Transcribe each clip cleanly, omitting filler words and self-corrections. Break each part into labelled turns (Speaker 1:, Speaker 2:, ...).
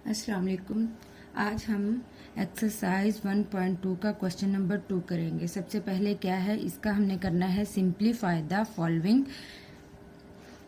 Speaker 1: अस्सलाम वालेकुम। आज हम एक्सरसाइज 1.2 का क्वेश्चन नंबर 2 करेंगे। सबसे पहले क्या है, इसका हमने करना है सिंप्लीफाई द फॉलोइंग।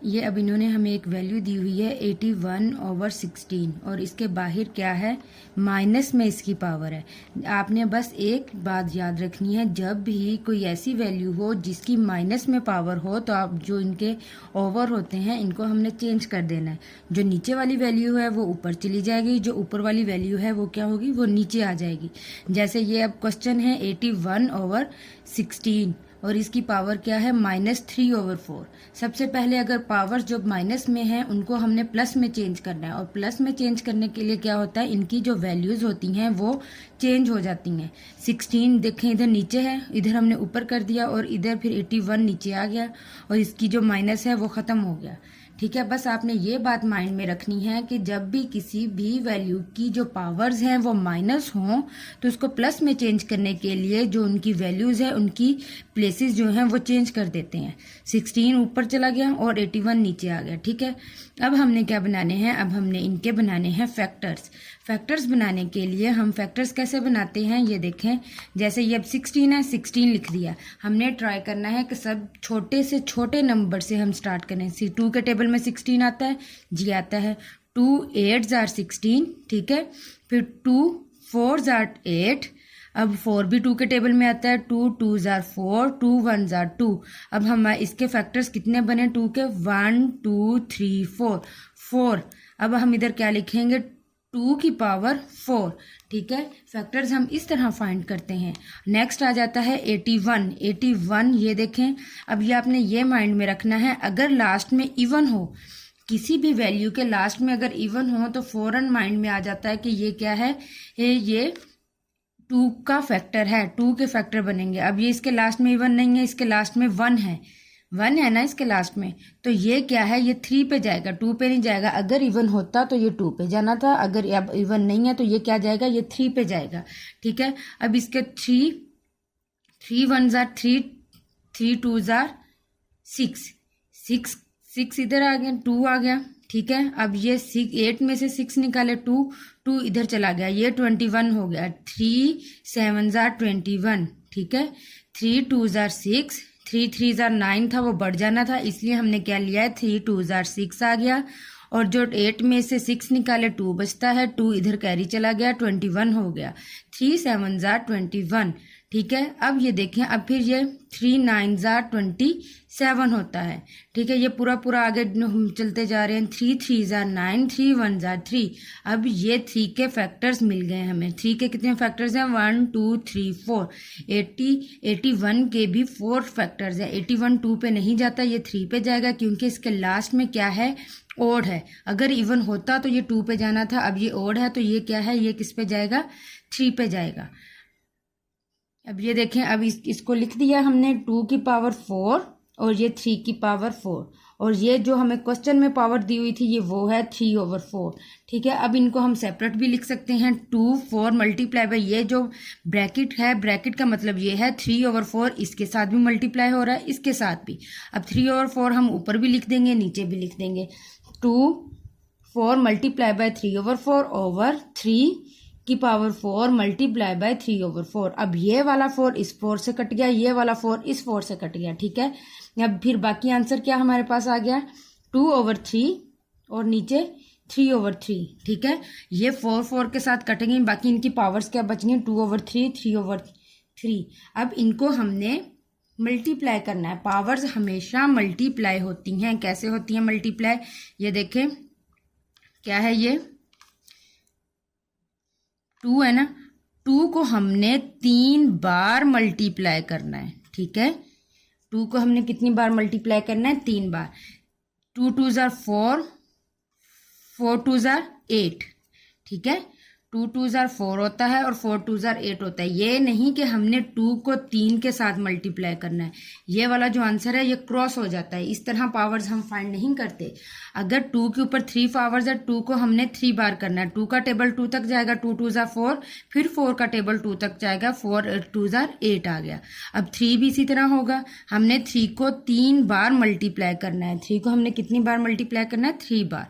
Speaker 1: ये अब इन्होंने हमें एक वैल्यू दी हुई है 81/16 और इसके बाहर क्या है, माइनस में इसकी पावर है। आपने बस एक बात याद रखनी है, जब भी कोई ऐसी वैल्यू हो जिसकी माइनस में पावर हो तो आप जो इनके ओवर होते हैं इनको हमने चेंज कर देना है। जो नीचे वाली वैल्यू है वो ऊपर चली जाएगी, जो ऊपर वाली वैल्यू है वो क्या होगी, वो नीचे आ जाएगी। जैसे ये अब क्वेश्चन है 81/16 और इसकी पावर क्या है, -3/4। सबसे पहले अगर पावर जो माइनस में है उनको हमने प्लस में चेंज करना है, और प्लस में चेंज करने के लिए क्या होता है, इनकी जो वैल्यूज होती हैं वो चेंज हो जाती हैं। 16 देखें इधर नीचे है, इधर हमने ऊपर कर दिया और इधर फिर 81 नीचे आ गया और इसकी जो माइनस है वो ख़त्म हो गया। ठीक है, बस आपने ये बात माइंड में रखनी है कि जब भी किसी भी वैल्यू की जो पावर्स हैं वो माइनस हों तो उसको प्लस में चेंज करने के लिए जो उनकी वैल्यूज है उनकी प्लेसेस जो हैं वो चेंज कर देते हैं। 16 ऊपर चला गया और 81 नीचे आ गया। ठीक है, अब हमने क्या बनाने हैं, अब हमने इनके बनाने हैं फैक्टर्स। फैक्टर्स बनाने के लिए हम फैक्टर्स कैसे बनाते हैं ये देखें। जैसे ये अब 16 है, 16 लिख दिया। हमने ट्राई करना है कि सब छोटे से छोटे नंबर से हम स्टार्ट करें। 2 के टेबल में 16 आता है, जी आता है। 2 8s are 16, ठीक है। फिर 2 4s are 8। अब 4 भी 2 के टेबल में आता है। 2 2s are 4, 2 1s are 2। अब हम इसके फैक्टर्स कितने बने 2 के, 1 2 3 4 4। अब हम इधर क्या लिखेंगे, 2 की पावर 4। ठीक है, फैक्टर्स हम इस तरह फाइंड करते हैं। नेक्स्ट आ जाता है 81। 81 ये देखें, अब ये आपने ये माइंड में रखना है, अगर लास्ट में इवन हो, किसी भी वैल्यू के लास्ट में अगर इवन हो तो फौरन माइंड में आ जाता है कि ये क्या है, ये 2 का फैक्टर है, 2 के फैक्टर बनेंगे। अब ये इसके लास्ट में इवन नहीं है, इसके लास्ट में 1 है, 1 है ना इसके लास्ट में, तो ये क्या है, ये 3 पे जाएगा, 2 पे नहीं जाएगा। अगर इवन होता तो ये 2 पे जाना था, अगर अब इवन नहीं है तो ये क्या जाएगा, ये 3 पे जाएगा। ठीक है, अब इसके 3 1s are 3, 3 2s are 6, 6 इधर आ गया, 2 आ गया। ठीक है, अब ये 8 में से 6 निकाले, 2 इधर चला गया, ये 21 हो गया। 3 7s are 21। ठीक है, 3 2s are 6, 3 3s are 9 था, वो बढ़ जाना था, इसलिए हमने क्या लिया है, 3 2s are 6 आ गया। और जो 8 में से 6 निकाले 2 बचता है, 2 इधर कैरी चला गया, 21 हो गया। 3 7s are 21। ठीक है, अब ये देखें, अब फिर ये 3 9s are 27 होता है। ठीक है, ये पूरा पूरा आगे हम चलते जा रहे हैं। 3 3s are 9, 3 1s are 3। अब ये 3 के फैक्टर्स मिल गए हमें। 3 के कितने फैक्टर्स हैं, 1 2 3 4। 81 के भी 4 फैक्टर्स हैं। 81 2 पे नहीं जाता, ये 3 पे जाएगा, क्योंकि इसके लास्ट में क्या है, ओड है। अगर इवन होता तो ये 2 पे जाना था, अब ये ओड है तो ये क्या है, ये किस पे जाएगा, 3 पे जाएगा। अब ये देखें, अब इसको लिख दिया हमने, 2 की पावर 4 और ये 3 की पावर 4, और ये जो हमें क्वेश्चन में पावर दी हुई थी ये वो है 3/4। ठीक है, अब इनको हम सेपरेट भी लिख सकते हैं। 2 4 मल्टीप्लाई बाई ये जो ब्रैकेट है, ब्रैकेट का मतलब ये है 3/4, इसके साथ भी मल्टीप्लाई हो रहा है, इसके साथ भी। अब 3/4 हम ऊपर भी लिख देंगे, नीचे भी लिख देंगे। 2 4 मल्टीप्लाई बाय 3/4 ओवर 3 की पावर 4 मल्टीप्लाई बाय 3/4। अब ये वाला 4 इस 4 से कट गया, ये वाला 4 इस 4 से कट गया। ठीक है, अब फिर बाकी आंसर क्या हमारे पास आ गया, 2/3 और नीचे 3/3। ठीक है, ये 4 4 के साथ कटेंगे, बाकी इनकी पावर्स क्या बचेंगी, 2/3 3/3। अब इनको हमने मल्टीप्लाई करना है। पावर्स हमेशा मल्टीप्लाई होती हैं। कैसे होती हैं मल्टीप्लाई, ये देखें, क्या है, ये 2 है ना, 2 को हमने 3 बार मल्टीप्लाई करना है। ठीक है, 2 को हमने कितनी बार मल्टीप्लाई करना है, 3 बार। 2 2s are 4, 4 2s are 8। ठीक है, 2 2s are 4 होता है और 4 2s are 8 होता है। ये नहीं कि हमने 2 को 3 के साथ मल्टीप्लाई करना है, ये वाला जो आंसर है ये क्रॉस हो जाता है। इस तरह पावर्स हम फाइंड नहीं करते। अगर 2 के ऊपर 3 पावर्स है, 2 को हमने 3 बार करना है। 2 का टेबल 2 तक जाएगा, 2 2s are 4, फिर 4 का टेबल 2 तक जाएगा, 4 2s are 8 आ गया। अब 3 भी इसी तरह होगा, हमने 3 को 3 बार मल्टीप्लाई करना है। 3 को हमने कितनी बार मल्टीप्लाई करना है, 3 बार।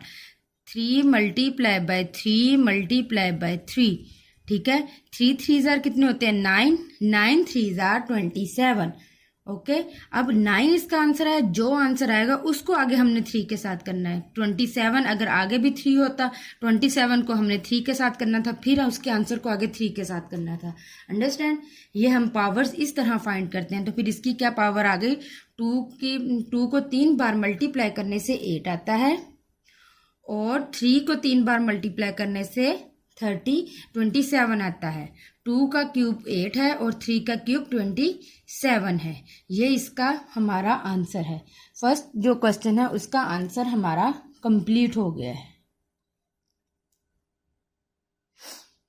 Speaker 1: 3 मल्टीप्लाई बाय 3 मल्टीप्लाई बाय 3, ठीक है। 3 3 जार कितने होते हैं 9, 9 3 जार 27, ओके। अब 9 इसका आंसर है, जो आंसर आएगा उसको आगे हमने 3 के साथ करना है। 27 अगर आगे भी 3 होता, 27 को हमने 3 के साथ करना था, फिर उसके आंसर को आगे 3 के साथ करना था। अंडरस्टैंड? ये हम पावर्स इस तरह फाइंड करते हैं। तो फिर इसकी क्या पावर आ गई, 2 को 3 बार मल्टीप्लाई करने से 8 आता है, और 3 को 3 बार मल्टीप्लाई करने से 27 आता है। 2 का क्यूब 8 है और 3 का क्यूब 27 है। ये इसका हमारा आंसर है। फर्स्ट जो क्वेश्चन है उसका आंसर हमारा कंप्लीट हो गया है।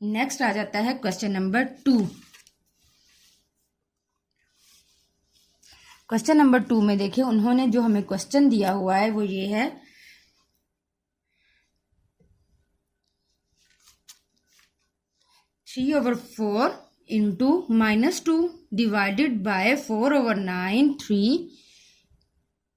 Speaker 1: नेक्स्ट आ जाता है क्वेश्चन नंबर 2। क्वेश्चन नंबर 2 में देखिए उन्होंने जो हमें क्वेश्चन दिया हुआ है वो ये है, 3/4 इंटू -2 डिवाइडेड बाय 4/9, 3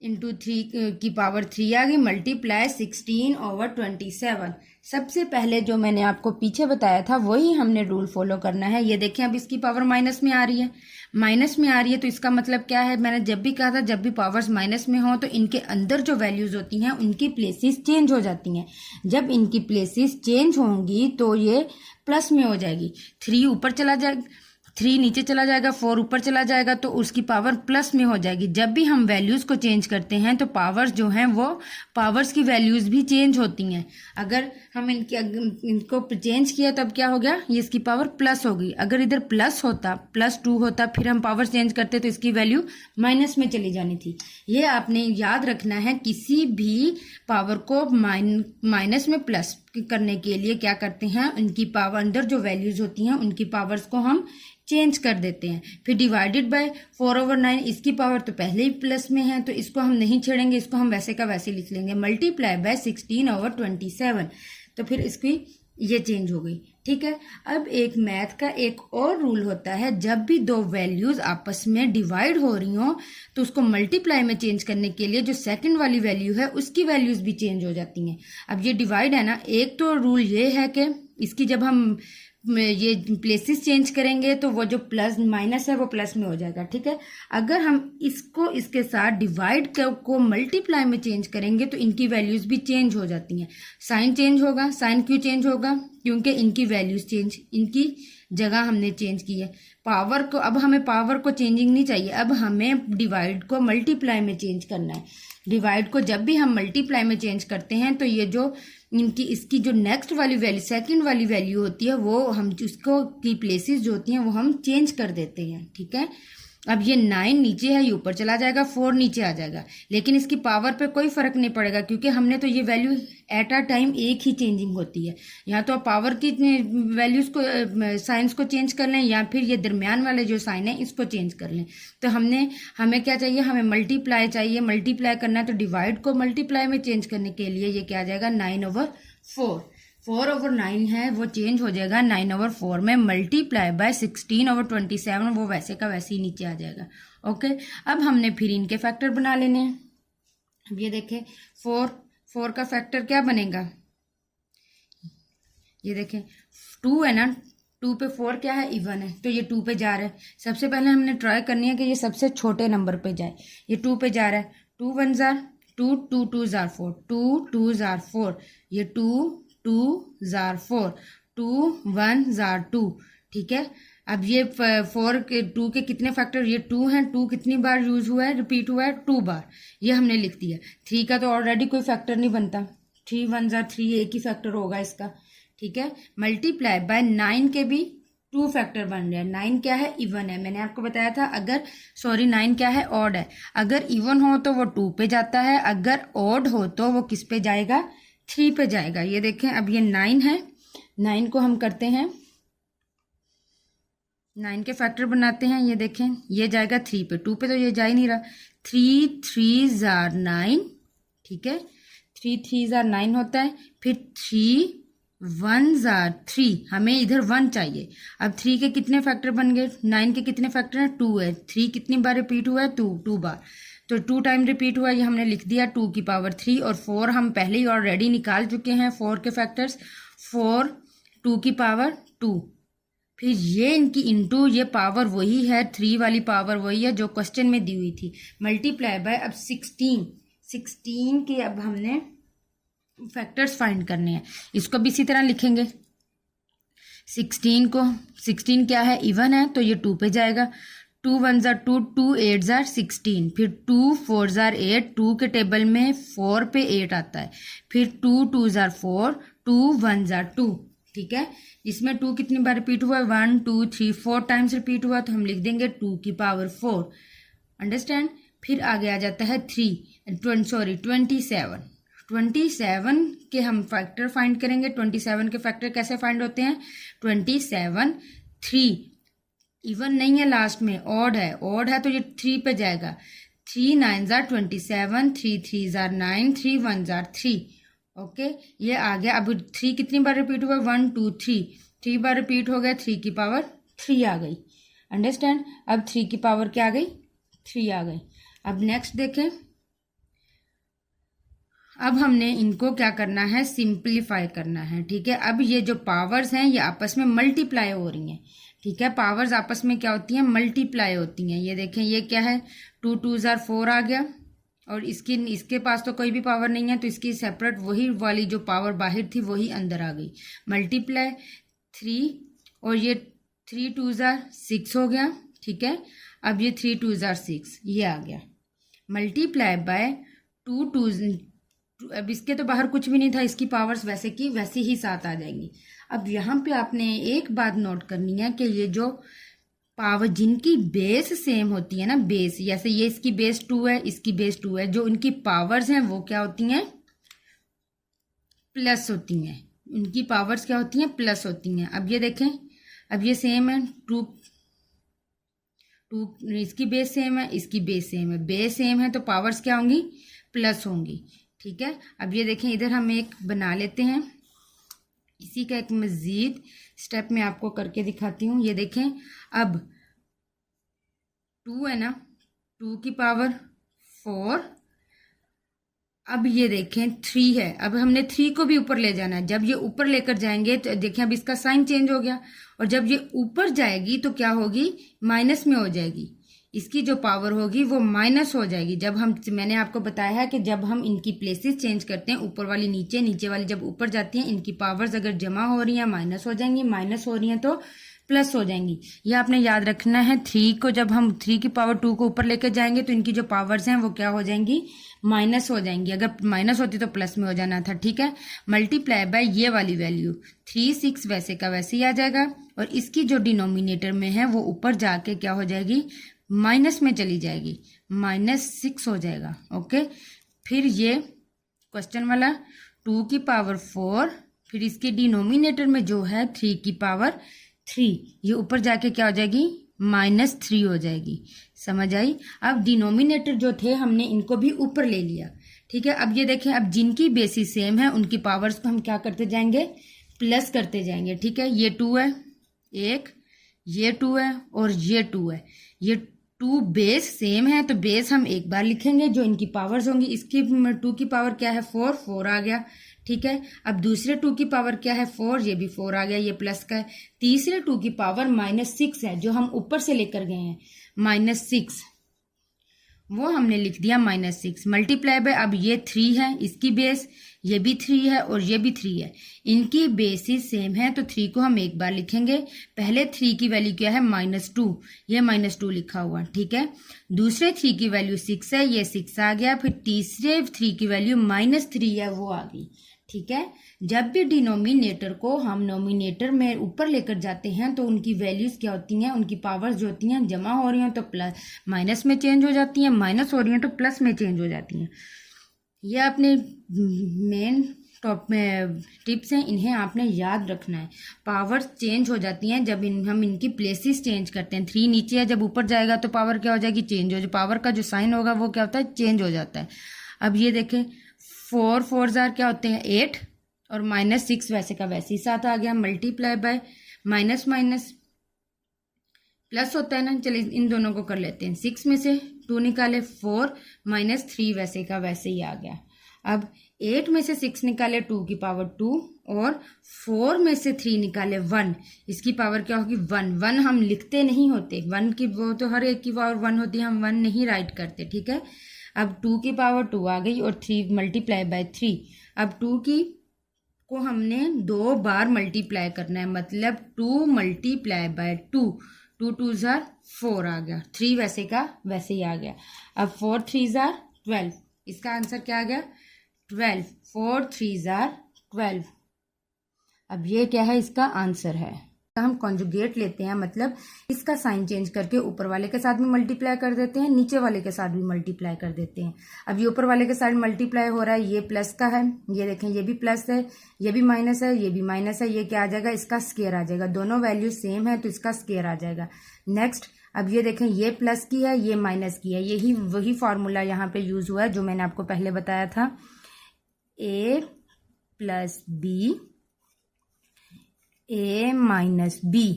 Speaker 1: इंटू 3 की पावर 3 आ गई, मल्टीप्लाई 16/27। सबसे पहले जो मैंने आपको पीछे बताया था वही हमने रूल फॉलो करना है। ये देखें अब इसकी पावर माइनस में आ रही है, माइनस में आ रही है, तो इसका मतलब क्या है, मैंने जब भी कहा था जब भी पावर्स माइनस में हो तो इनके अंदर जो वैल्यूज होती हैं उनकी प्लेसेस चेंज हो जाती हैं। जब इनकी प्लेसेस चेंज होंगी तो ये प्लस में हो जाएगी। 3 ऊपर चला जाएगा, 3 नीचे चला जाएगा, 4 ऊपर चला जाएगा, तो उसकी पावर प्लस में हो जाएगी। जब भी हम वैल्यूज को चेंज करते हैं तो पावर्स जो हैं वो पावर्स की वैल्यूज भी चेंज होती हैं। अगर हम इनको चेंज किया तब क्या हो गया, ये इसकी पावर प्लस होगी। अगर इधर प्लस होता, +2 होता, फिर हम पावर चेंज करते तो इसकी वैल्यू माइनस में चली जानी थी। ये आपने याद रखना है, किसी भी पावर को माइनस में प्लस करने के लिए क्या करते हैं, उनकी पावर अंदर जो वैल्यूज होती हैं उनकी पावर्स को हम चेंज कर देते हैं। फिर डिवाइडेड बाय 4/9, इसकी पावर तो पहले ही प्लस में है तो इसको हम नहीं छेड़ेंगे, इसको हम वैसे का वैसे लिख लेंगे। मल्टीप्लाई बाय 16/27, तो फिर इसकी ये चेंज हो गई, ठीक है। अब एक मैथ का एक और रूल होता है, जब भी दो वैल्यूज आपस में डिवाइड हो रही हो तो उसको मल्टीप्लाई में चेंज करने के लिए जो सेकंड वाली वैल्यू है उसकी वैल्यूज भी चेंज हो जाती हैं। अब ये डिवाइड है ना, एक तो रूल ये है कि इसकी जब हम ये प्लेसेस चेंज करेंगे तो वो जो प्लस माइनस है वो प्लस में हो जाएगा, ठीक है। अगर हम इसको इसके साथ डिवाइड को मल्टीप्लाई में चेंज करेंगे तो इनकी वैल्यूज भी चेंज हो जाती हैं। साइन चेंज होगा, साइन क्यों चेंज होगा, क्योंकि इनकी वैल्यूज चेंज, इनकी जगह हमने चेंज की है। पावर को, अब हमें पावर को चेंजिंग नहीं चाहिए, अब हमें डिवाइड को मल्टीप्लाई में चेंज करना है। डिवाइड को जब भी हम मल्टीप्लाई में चेंज करते हैं तो ये जो इसकी जो नेक्स्ट वाली वैल्यू, सेकंड वाली वैल्यू होती है वो हम उसको की प्लेसेस जो होती हैं वो हम चेंज कर देते हैं, ठीक है। अब ये 9 नीचे है, ये ऊपर चला जाएगा, 4 नीचे आ जाएगा, लेकिन इसकी पावर पे कोई फर्क नहीं पड़ेगा क्योंकि हमने तो ये वैल्यू एट अ टाइम एक ही चेंजिंग होती है। या तो पावर की वैल्यूज को, साइंस को चेंज कर लें, या फिर ये दरमियान वाले जो साइन है इसको चेंज कर लें। तो हमें क्या चाहिए, हमें मल्टीप्लाई चाहिए। मल्टीप्लाई करना है तो डिवाइड को मल्टीप्लाई में चेंज करने के लिए ये क्या आ जाएगा, 9/4। 4/9 है वो चेंज हो जाएगा 9/4 में, मल्टीप्लाई बाय 16/27, वो वैसे का वैसे ही नीचे आ जाएगा, ओके। अब हमने फिर इनके फैक्टर बना लेने हैं। अब ये देखें 4 का फैक्टर क्या बनेगा, ये देखें 2 है ना, 2 पे 4 क्या है, इवन है, तो ये 2 पे जा रहा है। सबसे पहले हमने ट्राई करनी है कि ये सबसे छोटे नंबर पे जाए। ये 2 पे जा रहा है, 2 1 जार 2, 2 2 जार 4, 2 2 जार 4, ये 2 2 जार 4, 2 1 जार 2, ठीक है। अब ये 2 के कितने फैक्टर, ये 2 हैं, 2 कितनी बार यूज हुआ है, रिपीट हुआ है, 2 बार, ये हमने लिख दिया। 3 का तो ऑलरेडी कोई फैक्टर नहीं बनता, 3 1 जार 3, एक ही फैक्टर होगा इसका, ठीक है। मल्टीप्लाई बाय 9 के भी 2 फैक्टर बन रहे हैं। 9 क्या है, इवन है, मैंने आपको बताया था। 9 क्या है, ऑड है। अगर इवन हो तो वो 2 पे जाता है, अगर ऑड हो तो वो किस पे जाएगा, 3 पे जाएगा। ये देखें अब ये 9 है, 9 को हम करते हैं, 9 के फैक्टर बनाते हैं। ये देखें ये जाएगा 3 पे, 2 पे तो ये जा ही नहीं रहा। 3 3 जार 9, ठीक है, 3 3 जार 9 होता है। फिर 3 1 जार 3, हमें इधर 1 चाहिए। अब 3 के कितने फैक्टर बन गए, 9 के कितने फैक्टर हैं, 2 है। 3 कितनी बार रिपीट हुआ है, 2 बार, तो 2 टाइम रिपीट हुआ, ये हमने लिख दिया 2 की पावर 3, और 4 हम पहले ही ऑलरेडी निकाल चुके हैं 4 के फैक्टर्स, 4 2 की पावर 2, फिर ये इनकी इंटू, ये पावर वही है, 3 वाली पावर वही है जो क्वेश्चन में दी हुई थी, मल्टीप्लाई बाय अब 16 के अब हमने फैक्टर्स फाइंड करने हैं। इसको भी इसी तरह लिखेंगे, 16 क्या है, इवन है तो ये 2 पे जाएगा, 2 1 जार 2, 2 8 जार 16, फिर 2 4 जार 8, 2 के टेबल में 4 पे 8 आता है, फिर 2 2 जार 4, 2 1 जार 2, ठीक है। इसमें 2 कितनी बार रिपीट हुआ है, 1 2 3 4 टाइम्स रिपीट हुआ, तो हम लिख देंगे 2 की पावर 4, अंडरस्टैंड। फिर आगे आ जाता है 27 के हम फैक्टर फाइंड करेंगे। 27 के फैक्टर कैसे फाइंड होते हैं, 27 3 इवन नहीं है, लास्ट में ऑड है तो ये 3 पे जाएगा, 3 9 जार 27, 3 3 जार 9, 3 1 जार 3, ओके ये आ गया। अब 3 कितनी बार रिपीट हुआ, 1 2 3 बार रिपीट हो गया, 3 की पावर 3 आ गई, अंडरस्टैंड। अब 3 की पावर क्या आ गई, 3 आ गई। अब नेक्स्ट देखें, अब हमने इनको क्या करना है, सिंप्लीफाई करना है, ठीक है। अब ये जो पावर्स हैं ये आपस में मल्टीप्लाई हो रही हैं, ठीक है। पावर्स आपस में क्या होती हैं, मल्टीप्लाई होती हैं। ये देखें, ये क्या है, 2 2 जार 4 आ गया, और इसके पास तो कोई भी पावर नहीं है, तो इसकी सेपरेट वही वाली जो पावर बाहर थी वही अंदर आ गई, मल्टीप्लाई 3, और ये 3 2 जार 6 हो गया, ठीक है। अब ये 3 2 जार 6 ये आ गया, मल्टीप्लाई बाय 2 2, अब इसके तो बाहर कुछ भी नहीं था, इसकी पावर्स वैसे की वैसी ही साथ आ जाएंगी। अब यहाँ पे आपने एक बात नोट करनी है कि ये जो पावर जिनकी बेस सेम होती है ना, बेस, जैसे ये इसकी बेस 2 है, इसकी बेस 2 है, जो इनकी पावर्स हैं वो क्या होती हैं, प्लस होती हैं। इनकी पावर्स क्या होती हैं, प्लस होती हैं। अब ये देखें, अब ये सेम है, 2 इसकी बेस सेम है, इसकी बेस सेम है, बेस सेम है तो पावर्स क्या होंगी, प्लस होंगी, ठीक है। अब ये देखें, इधर हम एक बना लेते हैं, इसी का एक मजीद स्टेप में आपको करके दिखाती हूँ। ये देखें, अब 2 है ना, 2 की पावर 4, अब ये देखें 3 है, अब हमने 3 को भी ऊपर ले जाना है। जब ये ऊपर लेकर जाएंगे तो देखें अब इसका साइन चेंज हो गया, और जब ये ऊपर जाएगी तो क्या होगी, माइनस में हो जाएगी, इसकी जो पावर होगी वो माइनस हो जाएगी। जब हम, मैंने आपको बताया है कि जब हम इनकी प्लेसेस चेंज करते हैं, ऊपर वाली नीचे, नीचे वाली जब ऊपर जाती हैं, इनकी पावर्स अगर जमा हो रही हैं माइनस हो जाएंगी, माइनस हो रही हैं तो प्लस हो जाएंगी। ये आपने याद रखना है। 3 को जब हम 3 की पावर 2 को ऊपर लेके जाएंगे तो इनकी जो पावर्स हैं वो क्या हो जाएंगी, माइनस हो जाएंगी। अगर माइनस होती तो प्लस में हो जाना था, ठीक है। मल्टीप्लाई बाय ये वाली वैल्यू 3 6 वैसे का वैसे ही आ जाएगा, और इसकी जो डिनोमिनेटर में है वो ऊपर जाके क्या हो जाएगी, माइनस में चली जाएगी, -6 हो जाएगा, ओके। फिर ये क्वेश्चन वाला 2 की पावर 4, फिर इसके डिनोमिनेटर में जो है 3 की पावर 3, ये ऊपर जाके क्या हो जाएगी, -3 हो जाएगी, समझ आई। अब डिनोमिनेटर जो थे हमने इनको भी ऊपर ले लिया, ठीक है। अब ये देखें, अब जिनकी बेसिस सेम है उनकी पावर्स को हम क्या करते जाएंगे, प्लस करते जाएंगे, ठीक है। ये 2 है एक, ये 2 है और ये 2 है, ये 2 बेस सेम है तो बेस हम एक बार लिखेंगे, जो इनकी पावर्स होंगी, इसकी 2 की पावर क्या है 4 आ गया, ठीक है। अब दूसरे 2 की पावर क्या है 4, ये भी 4 आ गया, ये प्लस का है। तीसरे 2 की पावर -6 है, जो हम ऊपर से लेकर गए हैं, -6, वो हमने लिख दिया -6, मल्टीप्लाई बाय, अब ये 3 है, इसकी बेस, ये भी 3 है और ये भी 3 है, इनकी बेसिस सेम है तो 3 को हम एक बार लिखेंगे। पहले 3 की वैल्यू क्या है, -2, ये -2 लिखा हुआ, ठीक है। दूसरे 3 की वैल्यू 6 है, ये 6 आ गया। फिर तीसरे 3 की वैल्यू -3 है, वो आ गई, ठीक है। जब भी डिनोमिनेटर को हम नोमिनेटर में ऊपर लेकर जाते हैं तो उनकी वैल्यूज क्या होती हैं, उनकी पावर्स जो होती हैं, जमा हो रही हैं तो प्लस माइनस में चेंज हो जाती हैं, माइनस हो रही हैं तो प्लस में चेंज हो जाती हैं। ये आपने मेन टॉप में टिप्स हैं, इन्हें आपने याद रखना है। पावर्स चेंज हो जाती हैं जब हम इनकी प्लेसेस चेंज करते हैं। 3 नीचे है, जब ऊपर जाएगा तो पावर क्या हो जाएगी, चेंज हो, पावर का जो साइन होगा वो क्या होता है, चेंज हो जाता है। अब ये देखें, 4 4 जार क्या होते हैं 8, और -6 वैसे का वैसे ही साथ आ गया, multiply by minus minus plus होता है ना, चलिए इन दोनों को कर लेते हैं। 6 में से 2 निकाले 4 माइनस 3 वैसे का वैसे ही आ गया। अब 8 में से 6 निकाले 2 की पावर 2 और 4 में से 3 निकाले 1, इसकी पावर क्या होगी 1। 1 हम लिखते नहीं होते, 1 की वो तो हर एक की पावर 1 होती है, हम 1 नहीं राइट करते, ठीक है। अब 2 की पावर 2 आ गई और 3 मल्टीप्लाई बाय 3। अब 2 की को हमने 2 बार मल्टीप्लाई करना है, मतलब 2 मल्टीप्लाई बाय 2, 2 2 जार 4 आ गया। 3 वैसे का वैसे ही आ गया। अब 4 3 जार 12, इसका आंसर क्या आ गया 12। 4 3 जार 12। अब ये क्या है, इसका आंसर है। हम कॉन्जुगेट लेते हैं, मतलब इसका साइन चेंज करके ऊपर वाले के साथ भी मल्टीप्लाई कर देते हैं, नीचे वाले के साथ भी मल्टीप्लाई कर देते हैं। अब ये ऊपर वाले के साथ मल्टीप्लाई हो रहा है, ये प्लस का है, ये देखें ये भी प्लस है, ये भी माइनस है, ये भी माइनस है, ये क्या आ जाएगा, इसका स्क्वायर आ जाएगा। दोनों वैल्यू सेम है तो इसका स्क्वायर आ जाएगा। नेक्स्ट, अब ये देखें ये प्लस की है, ये माइनस की है, यही वही फॉर्मूला यहाँ पे यूज हुआ है जो मैंने आपको पहले बताया था। A plus B, A minus B,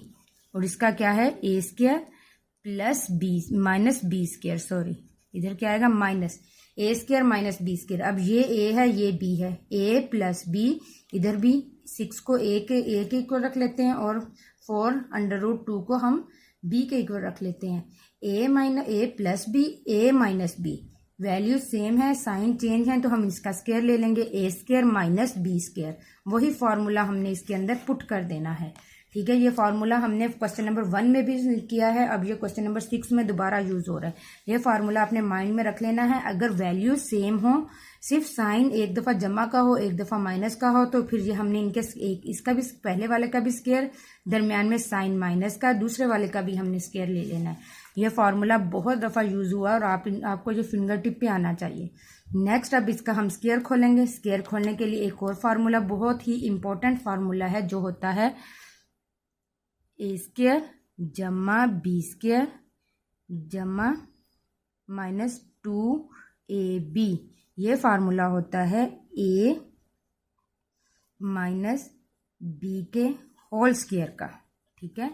Speaker 1: और इसका क्या है A square plus B minus B square, sorry इधर क्या आएगा minus A square minus B square. अब ये ए है ये बी है, ए प्लस बी, इधर भी 6 को ए के इक्वल रख लेते हैं और 4 अंडर रूट 2 को हम बी के इक्वल रख लेते हैं। ए plus B, A minus B, value same है, साइन चेंज है तो हम इसका स्क्वायर ले लेंगे, ए स्क्वायर माइनस बी स्क्वायर। वही फॉर्मूला हमने इसके अंदर पुट कर देना है, ठीक है। ये फॉर्मूला हमने क्वेश्चन नंबर 1 में भी किया है, अब ये क्वेश्चन नंबर 6 में दोबारा यूज हो रहा है। ये फार्मूला अपने माइंड में रख लेना है। अगर वैल्यू सेम हो, सिर्फ साइन एक दफा जमा का हो एक दफा माइनस का हो, तो फिर ये हमने इनके इसका भी पहले वाले का भी स्क्वायर, दरमियान में साइन माइनस का, दूसरे वाले का भी हमने स्क्वायर ले लेना है। यह फार्मूला बहुत दफा यूज हुआ और आपको जो फिंगर टिप पे आना चाहिए। नेक्स्ट, अब इसका हम स्क्वायर खोलेंगे। स्क्वायर खोलने के लिए एक और फार्मूला बहुत ही इंपॉर्टेंट फार्मूला है जो होता है ए स्क्वायर जमा बी स्क्वायर जमा माइनस 2ab। ये फार्मूला होता है ए माइनस बी के होल स्क्वायर का, ठीक है।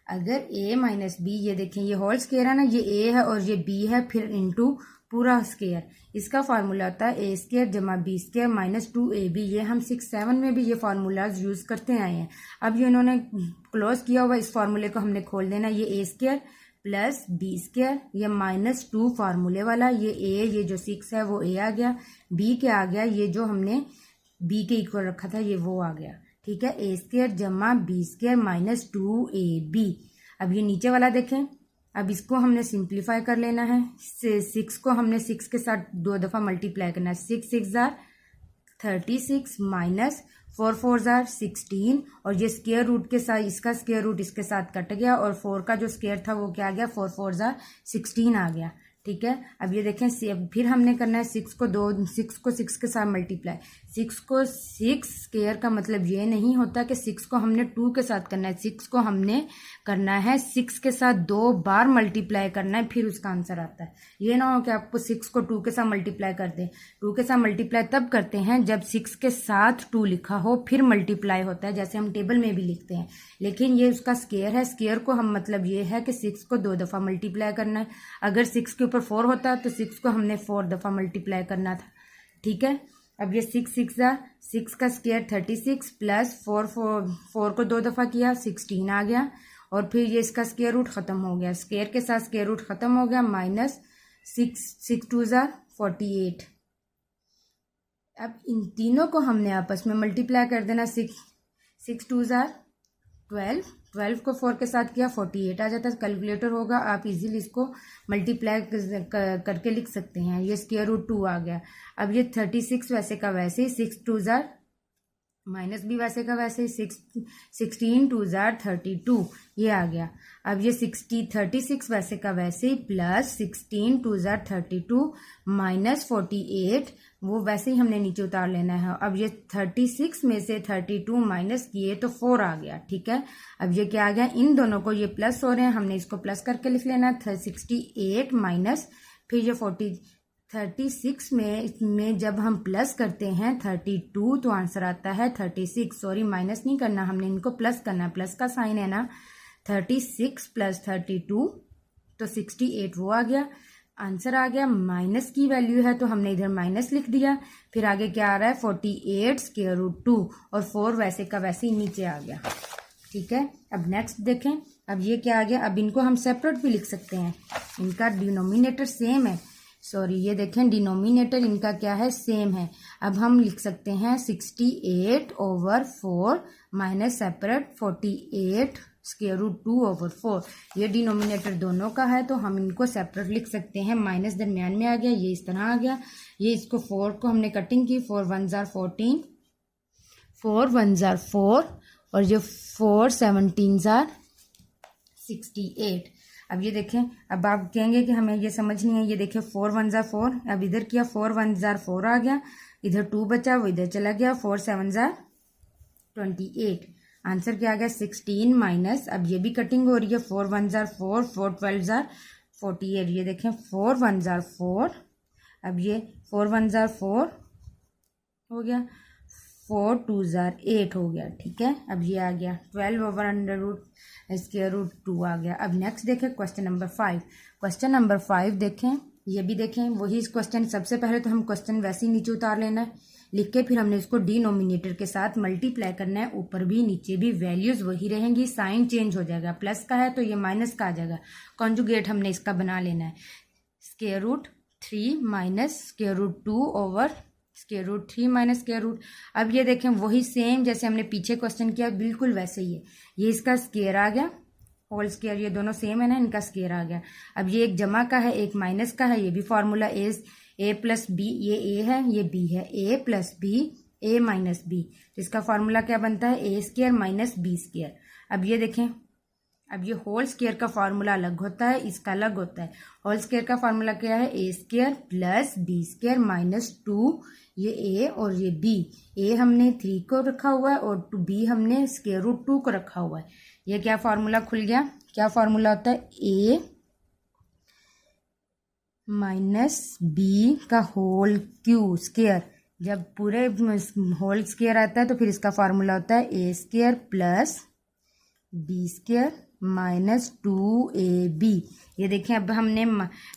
Speaker 1: अगर a माइनस बी, ये देखें ये होल स्क्वायर है ना, ये a है और ये b है, फिर इनटू पूरा स्क्वायर, इसका फार्मूला होता है ए स्क्वायर जमा बी स्क्वायर माइनस 2ab। ये हम 6-7 में भी ये फार्मूलाज यूज करते आए हैं। अब ये इन्होंने क्लोज किया हुआ, इस फार्मूले को हमने खोल देना। ये ए स्क्वायर प्लस बी स्क्वायर, ये माइनस 2 फार्मूले वाला, ये a, ये जो 6 है वो a आ गया, b क्या आ गया, ये जो हमने b के इक्वल रखा था ये वो आ गया, ठीक है। ए स्क्वायर जमा बी स्क्वायर माइनस 2ab। अब ये नीचे वाला देखें, अब इसको हमने सिंप्लीफाई कर लेना है। 6 को हमने 6 के साथ 2 दफा मल्टीप्लाई करना है। 6 6 जार 36 माइनस 4 4 जार 16, और ये स्क्वायर रूट के साथ, इसका स्क्वायर रूट इसके साथ कट गया और 4 का जो स्क्वायर था वो क्या आ गया 4 4 जार 16 आ गया, ठीक है। अब ये देखें फिर हमने करना है 6 को 6 के साथ मल्टीप्लाई। 6 को 6 स्क्वायर का मतलब ये नहीं होता कि 6 को हमने 2 के साथ करना है, 6 को हमने करना है 6 के साथ 2 बार मल्टीप्लाई करना है, फिर उसका आंसर आता है। ये ना हो कि आपको 6 को 2 के साथ मल्टीप्लाई कर दें। 2 के साथ मल्टीप्लाई तब करते हैं जब 6 के साथ 2 लिखा हो फिर मल्टीप्लाई होता है, जैसे हम टेबल में भी लिखते हैं। लेकिन ये उसका स्क्वायर है, स्क्वायर को हम मतलब ये है कि 6 को 2 दफा मल्टीप्लाई करना है। अगर 6 के ऊपर 4 होता तो 6 को हमने 4 दफा मल्टीप्लाई करना था, ठीक है। अब ये 6 6 का स्क्वायर 36 प्लस 4 को 2 दफा किया 16 आ गया, और फिर ये इसका स्क्वायर रूट खत्म हो गया, स्क्वायर के साथ स्क्वायर रूट खत्म हो गया, माइनस 6 2 जार 48। अब इन तीनों को हमने आपस में मल्टीप्लाई कर देना। 6 2 जार 12 को 4 के साथ किया 48 आ जाता है। कैलकुलेटर होगा, आप इजीली इसको मल्टीप्लाई करके लिख सकते हैं। ये स्क्वायर रूट 2 आ गया। अब ये 36 वैसे का वैसे ही, 6 2 जार माइनस भी वैसे का वैसे ही, 16 2 जार 32 ये आ गया। अब ये 36 वैसे का वैसे ही प्लस 16 2 जार 32 माइनस 48, वो वैसे ही हमने नीचे उतार लेना है। अब ये 36 में से 32 माइनस किए तो 4 आ गया, ठीक है। अब ये क्या आ गया, इन दोनों को ये प्लस हो रहे हैं, हमने इसको प्लस करके लिख लेना है। 68 माइनस फिर ये 36 में जब हम प्लस करते हैं 32 तो आंसर आता है 36। सॉरी माइनस नहीं करना, हमने इनको प्लस करना, प्लस का साइन है ना। 36 प्लस 32 तो 68 वो आ गया, आंसर आ गया। माइनस की वैल्यू है तो हमने इधर माइनस लिख दिया। फिर आगे क्या आ रहा है 48 स्क्वायर रूट 2 और 4 वैसे का वैसे ही नीचे आ गया। ठीक है, अब नेक्स्ट देखें। अब ये क्या आ गया, अब इनको हम सेपरेट भी लिख सकते हैं, इनका डिनोमिनेटर सेम है। सॉरी, ये देखें डिनोमिनेटर इनका क्या है, सेम है। अब हम लिख सकते हैं 68/4 minus separate 48 square root 2 over 4। ये डिनोमिनेटर दोनों का है तो हम इनको सेपरेट लिख सकते हैं। माइनस दरमियान में आ गया, ये इस तरह आ गया। ये इसको 4 को हमने कटिंग की, 4 1 जार 14, 4 1 जार 4 और ये 4 17 जार 68। अब ये देखें, अब आप कहेंगे कि हमें ये समझ नहीं है। ये देखें 4 1 जार 4, अब इधर किया 4 1 जार 4 आ गया, इधर 2 बचा वो इधर चला गया, 4 7 जार 28। आंसर क्या आ गया 16 माइनस, अब ये भी कटिंग हो रही है, 4 1 जार 4, 4 12 जार 48। ये देखें 4 1 जार 4, अब ये 4 1 जार 4 हो गया, 4 2 जार 8 हो गया। ठीक है, अब ये आ गया 12/√ स्क्वायर रूट 2 आ गया। अब नेक्स्ट देखें क्वेश्चन नंबर 5। क्वेश्चन नंबर 5 देखें, ये भी देखें वही क्वेश्चन। सबसे पहले तो हम क्वेश्चन वैसे ही नीचे उतार लेना है, लिख के फिर हमने इसको डिनोमिनेटर के साथ मल्टीप्लाई करना है। ऊपर भी नीचे भी वैल्यूज वही रहेंगी, साइन चेंज हो जाएगा। प्लस का है तो ये माइनस का आ जाएगा। कॉन्जुगेट हमने इसका बना लेना है, square root 3 minus square root 2 over square root 3 minus square root. अब ये देखें वही सेम जैसे हमने पीछे क्वेश्चन किया, बिल्कुल वैसे ही है। ये इसका स्क्वायर आ गया, होल स्क्वायर, ये दोनों सेम है ना, इनका स्क्वायर आ गया। अब ये एक जमा का है, एक माइनस का है। ये भी फॉर्मूला ए प्लस बी, ये ए है ये बी है, ए plus B A minus B. तो इसका फॉर्मूला क्या बनता है, A square minus B square. अब ये देखें, अब ये होल स्क्वायर का फार्मूला अलग होता है, इसका अलग होता है। होल स्क्वायर का फार्मूला क्या है, A square plus B square minus 2, ये ए और ये बी। ए हमने 3 को रखा हुआ है और बी हमने स्क्वायर रूट 2 को रखा हुआ है। ये क्या फार्मूला खुल गया, क्या फार्मूला होता है, ए माइनस बी का होल क्यू स्क्वायर। जब पूरे होल स्क्वायर आता है तो फिर इसका फार्मूला होता है A square plus B square minus 2ab। ये देखें, अब हमने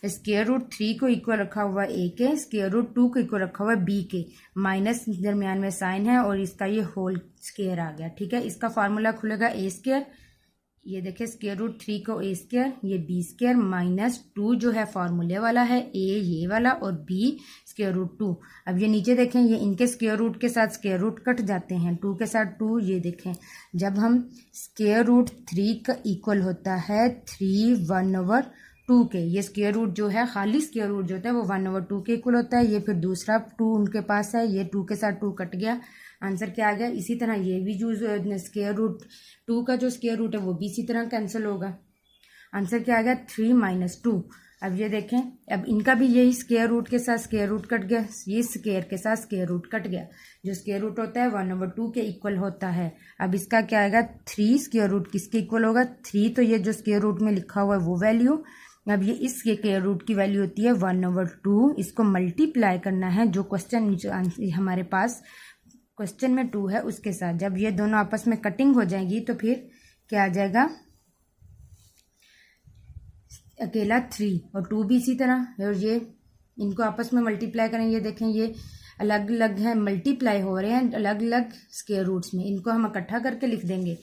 Speaker 1: स्क्वायर रूट 3 को इक्वल रखा हुआ है ए के, स्क्वायर रूट 2 को इक्वल रखा हुआ है बी के, माइनस दरमियान में साइन है और इसका ये होल स्क्वायर आ गया। ठीक है, इसका फार्मूला खुलेगा ए स्क्वायर, ये देखें स्क्वायर रूट 3 को ए स्क्वायर, ये बी स्क्वायर माइनस 2 जो है फार्मूले वाला है, ए ये वाला और बी स्क्वायर रूट 2। अब ये नीचे देखें, ये इनके स्क्वायर रूट के साथ स्क्वायर रूट कट जाते हैं, 2 के साथ 2। ये देखें, जब हम स्क्वायर रूट 3 का इक्वल होता है 3 1/2 के, ये स्क्वायर रूट जो है खाली स्क्वायर रूट जो होता है वो 1/2 के इक्वल होता है। ये फिर दूसरा 2 उनके पास है, ये 2 के साथ 2 कट गया, आंसर क्या आ गया। इसी तरह ये भी जो स्क्वायर रूट 2 का जो स्क्वायर रूट है वो भी इसी तरह कैंसिल होगा। आंसर क्या आ गया 3 - 2। अब ये देखें, अब इनका भी यही स्क्वायर रूट के साथ स्क्वायर रूट कट गया, ये स्क्वायर के साथ स्क्वायर रूट कट गया। जो स्क्वायर रूट होता है 1/2 के इक्वल होता है। अब इसका क्या आएगा 3 स्क्वायर रूट किसके इक्वल होगा, 3 तो ये जो स्क्वायर रूट में लिखा हुआ है वो वैल्यू। अब ये इस स्क्वायर रूट की वैल्यू होती है 1/2। इसको मल्टीप्लाई करना है जो क्वेश्चन हमारे पास क्वेश्चन में 2 है उसके साथ। जब ये दोनों आपस में कटिंग हो जाएगी तो फिर क्या आ जाएगा, अकेला 3 और 2 भी इसी तरह। और ये इनको आपस में मल्टीप्लाई करें, ये देखें ये अलग अलग है, मल्टीप्लाई हो रहे हैं अलग अलग स्क्वायर रूट्स में। इनको हम इकट्ठा करके लिख देंगे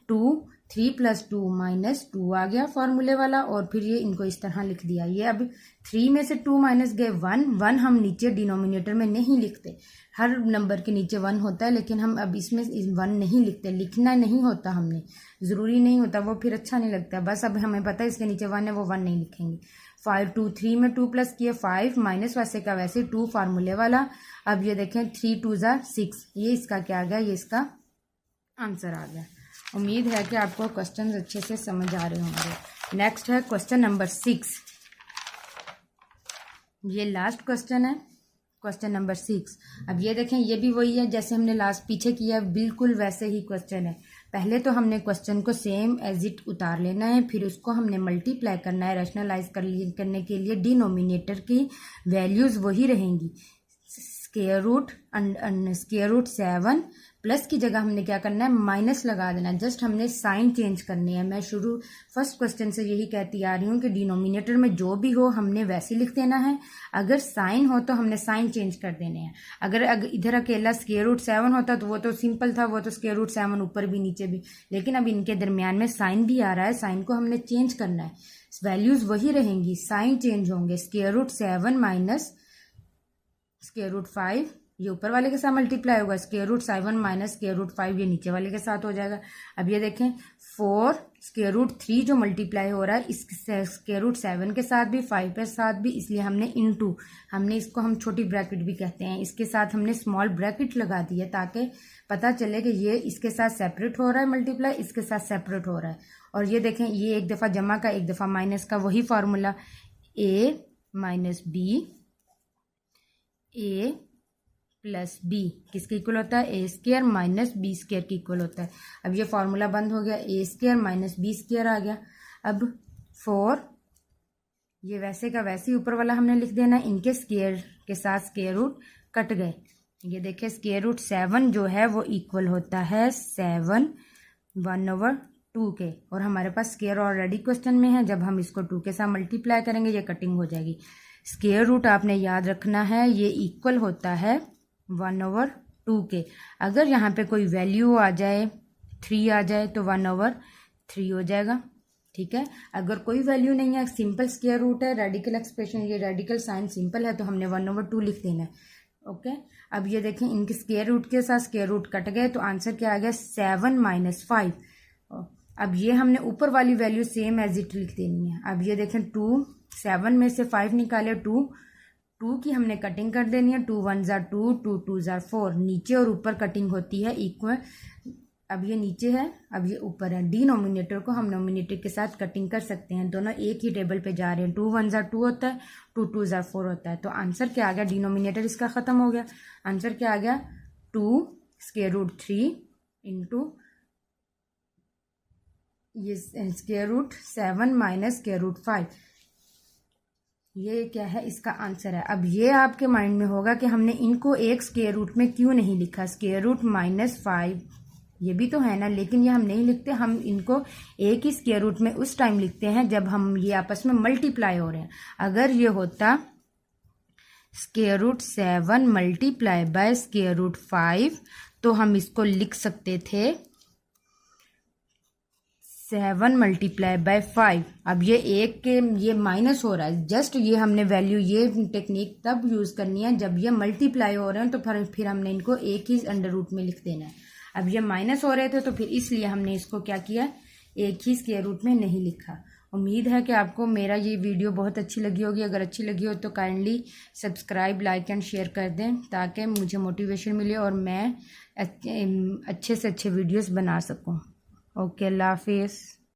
Speaker 1: 2 3 + 2 - 2 आ गया फार्मूले वाला। और फिर ये इनको इस तरह लिख दिया। ये अब 3 में से 2 माइनस गए 1 हम नीचे डिनोमिनेटर में नहीं लिखते, हर नंबर के नीचे 1 होता है, लेकिन हम अब इसमें 1 नहीं लिखते, लिखना नहीं होता, हमने ज़रूरी नहीं होता, वो फिर अच्छा नहीं लगता। बस अब हमें पता है इसके नीचे 1 है, वो 1 नहीं लिखेंगे। 5 2 3 में 2 प्लस किए 5 माइनस वैसे का वैसे 2 फार्मूले वाला। अब ये देखें 3 2 = 6, ये इसका क्या आ गया, ये इसका आंसर आ गया। उम्मीद है कि आपको क्वेश्चन अच्छे से समझ आ रहे होंगे। नेक्स्ट है क्वेश्चन नंबर 6, ये लास्ट क्वेश्चन है, क्वेश्चन नंबर 6। अब ये देखें, ये भी वही है जैसे हमने लास्ट पीछे किया, बिल्कुल वैसे ही क्वेश्चन है। पहले तो हमने क्वेश्चन को सेम एज इट उतार लेना है, फिर उसको हमने मल्टीप्लाई करना है, रैशनलाइज करने के लिए डिनोमिनेटर की वैल्यूज़ वही रहेंगी। स्क्वायर रूट 7 प्लस की जगह हमने क्या करना है, माइनस लगा देना है। जस्ट हमने साइन चेंज करनी है। मैं फर्स्ट क्वेश्चन से यही कहती आ रही हूँ कि डिनोमिनेटर में जो भी हो हमने वैसे लिख देना है। अगर साइन हो तो हमने साइन चेंज कर देने हैं। अगर इधर अकेला स्क्वायर रूट 7 होता तो वो तो सिंपल था, वो तो स्क्वायर रूट 7 ऊपर भी नीचे भी। लेकिन अब इनके दरमियान में साइन भी आ रहा है, साइन को हमने चेंज करना है। वैल्यूज वही रहेंगी, साइन चेंज होंगे। Square root 7 minus square root 5 ये ऊपर वाले के साथ मल्टीप्लाई होगा, square root 7 minus square root 5 ये नीचे वाले के साथ हो जाएगा। अब ये देखें 4 स्क्वायर रूट 3 जो मल्टीप्लाई हो रहा है इस स्क्वायर रूट 7 के साथ भी 5 के साथ भी, इसलिए हमने इनटू, हमने इसको हम छोटी ब्रैकेट भी कहते हैं, इसके साथ हमने स्मॉल ब्रैकेट लगा दी है ताकि पता चले कि ये इसके साथ सेपरेट हो रहा है मल्टीप्लाई, इसके साथ सेपरेट हो रहा है। और ये देखें ये एक दफ़ा जमा का एक दफ़ा माइनस का, वही formula a minus B a plus B किसके इक्वल होता है, A square minus B square के इक्वल होता है। अब ये फार्मूला बंद हो गया, A square minus B square आ गया। अब 4 ये वैसे का वैसे ही ऊपर वाला हमने लिख देना है, इनके स्क्वायर के साथ स्क्वायर रूट कट गए। ये देखिए स्क्वायर रूट 7 जो है वो इक्वल होता है 7 1/2 के, और हमारे पास स्क्वायर ऑलरेडी क्वेश्चन में है, जब हम इसको 2 के साथ मल्टीप्लाई करेंगे ये कटिंग हो जाएगी। स्क्वायर रूट आपने याद रखना है ये इक्वल होता है 1/2 के। अगर यहाँ पे कोई वैल्यू आ जाए 3 आ जाए तो 1/3 हो जाएगा, ठीक है। अगर कोई वैल्यू नहीं है, सिंपल स्क्वायर रूट है, रेडिकल एक्सप्रेशन, ये रेडिकल साइन सिंपल है, तो हमने 1/2 लिख देना है। ओके अब ये देखें इनके स्क्वायर रूट के साथ स्क्वायर रूट कट गए तो आंसर क्या आ गया 7 माइनस 5। अब ये हमने ऊपर वाली वैल्यू सेम एज इट लिख देनी है। अब ये देखें 2 7 में से 5 निकाले 2 की हमने कटिंग कर देनी है, 2 1 ज़ा 2 2 2 ज़ा 4, नीचे और ऊपर कटिंग होती है इक्वल। अब ये नीचे है, अब ये ऊपर है। डिनोमिनेटर को हम नोमिनेटर के साथ कटिंग कर सकते हैं, दोनों एक ही टेबल पे जा रहे हैं। 2 1 ज़ा 2 होता है, 2 2 ज़ा 4 होता है। तो आंसर क्या आ गया, डिनोमिनेटर इसका ख़त्म हो गया। आंसर क्या आ गया 2 स्क्वायर रूट 3 इंटू ये square root 7 minus square root 5, ये क्या है इसका आंसर है। अब ये आपके माइंड में होगा कि हमने इनको एक स्क्वायर रूट में क्यों नहीं लिखा, स्क्वायर रूट -5 ये भी तो है ना, लेकिन ये हम नहीं लिखते, हम इनको एक ही स्क्वायर रूट में उस टाइम लिखते हैं जब हम ये आपस में मल्टीप्लाई हो रहे हैं। अगर ये होता square root 7 multiply by square root 5 तो हम इसको लिख सकते थे 7 मल्टीप्लाई बाय 5। अब ये एक के ये माइनस हो रहा है, जस्ट ये हमने वैल्यू, ये टेक्निक तब यूज करनी है जब ये मल्टीप्लाई हो रहे हैं, तो फिर हमने इनको एक ही अंडर रूट में लिख देना है। अब ये माइनस हो रहे थे तो फिर इसलिए हमने इसको क्या किया, एक ही स्क्वायर रूट में नहीं लिखा। उम्मीद है कि आपको मेरा ये वीडियो बहुत अच्छी लगी होगी। अगर अच्छी लगी हो तो kindly subscribe, like and share कर दें ताकि मुझे मोटिवेशन मिले और मैं अच्छे से अच्छे वीडियोस बना सकूं। ओके, अल्लाह हाफिज़।